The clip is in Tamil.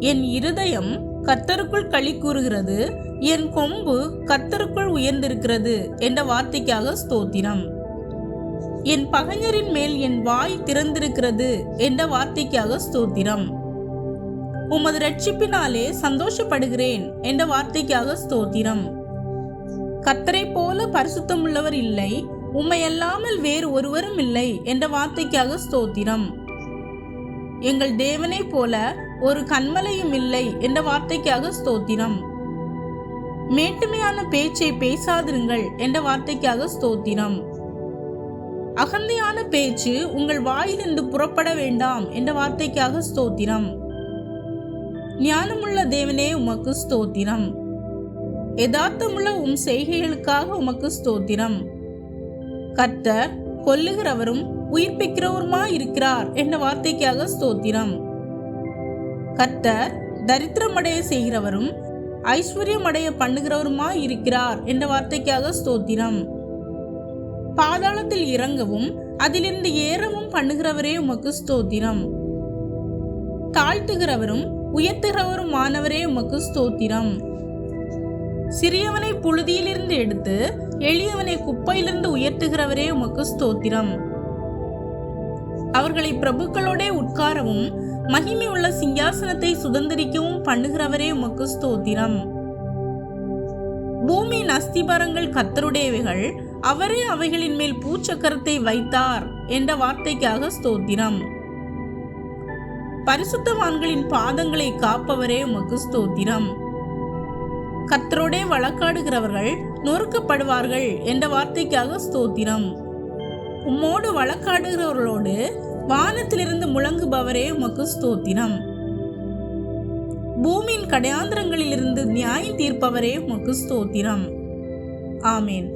என் இருதயம் கர்த்தருக்குள் களி கூறுகிறது, என் கொம்பு கர்த்தருக்குள் உயர்ந்திருக்கிறது என்ற வார்த்தைக்காக ஸ்தோத்திரம். என் பகைஞரின் மேல் என் வாய் திறந்திருக்கிறது என்ற வார்த்தைக்காக ஸ்தோத்திரம். உமது இரட்சிப்பினாலே சந்தோஷப்படுகிறேன் என்ற வார்த்தைக்காக ஸ்தோத்திரம். கர்த்தரை போல பரிசுத்தமுள்ளவர் இல்லை, உம்மையல்லாமல் வேறு ஒருவரும் இல்லை என்ற வார்த்தைக்காக ஸ்தோத்திரம். எங்கள் தேவனை போல ஒரு கன்மலையும் இல்லை என்ற வார்த்தைக்காக ஸ்தோத்திரம். மேட்டுமையான பேச்சை பேசாதிருங்கள் என்ற வார்த்தைக்காக ஸ்தோத்திரம். அகந்தையான பேச்சு உங்கள் வாயிலிருந்து புறப்பட வேண்டாம் என்ற வார்த்தைக்காக ஸ்தோத்திரம். ஞானமுள்ள தேவனே உமக்கு ஸ்தோத்திரம். யதார்த்தமுள்ள உம் செய்கைகளுக்காக உமக்கு ஸ்தோத்திரம். கர்த்தர் கொல்லுகிறவரும் உயிர்ப்பிக்கிறவருமாய் இருக்கிறார் என்ற வார்த்தைக்காக ஸ்தோத்திரம். கர்த்தர் தரித்திரமடைய செய்கிறவரும் ஐஸ்வர்யமடைய பண்ணுகிறவருமாய் இருக்கிறார் என்ற வார்த்தைக்காக ஸ்தோத்திரம். பாதாளத்தில் இறங்கவும் அதிலிருந்து ஏறவும் பண்ணுகிறவரே உமக்கு ஸ்தோத்திரம். தாழ்த்துகிறவரும் உயர்த்துகிறவருமானவரே உமக்கு ஸ்தோத்திரம். சிறியவனை புழுதியிலிருந்து எடுத்து எளியவனை குப்பையிலிருந்து உயர்த்துகிறவரே உமக்கு ஸ்தோத்திரம். அவர்களை பிரபுக்களோட உட்காரவும் மகிமை உள்ள சிங்காசனத்தை சுதந்திரிக்கவும் பண்ணுகிறவரே உமக்கு ஸ்தோத்திரம். பூமியின் அஸ்திபாரங்கள் கர்த்தருடையவைகள், அவரே அவைகளின் மேல் பூச்சக்கரத்தை வைத்தார் என்ற வார்த்தைக்காக ஸ்தோத்திரம். பரிசுத்தவான்களின் பாதங்களை காப்பவரே உமக்கு ஸ்தோத்திரம். கர்த்தரோடே வழக்காடுகிறவர்கள் நொறுக்கப்படுவார்கள் என்ற வார்த்தைக்காக ஸ்தோத்திரம். உம்மோடு வழக்காடுகிறவர்களோடு வானத்திலிருந்து முழங்குபவரே உமக்கு ஸ்தோத்திரம். பூமியின் கடையாந்திரங்களிலிருந்து நியாயம் தீர்ப்பவரே உமக்கு ஸ்தோத்திரம். ஆமேன்.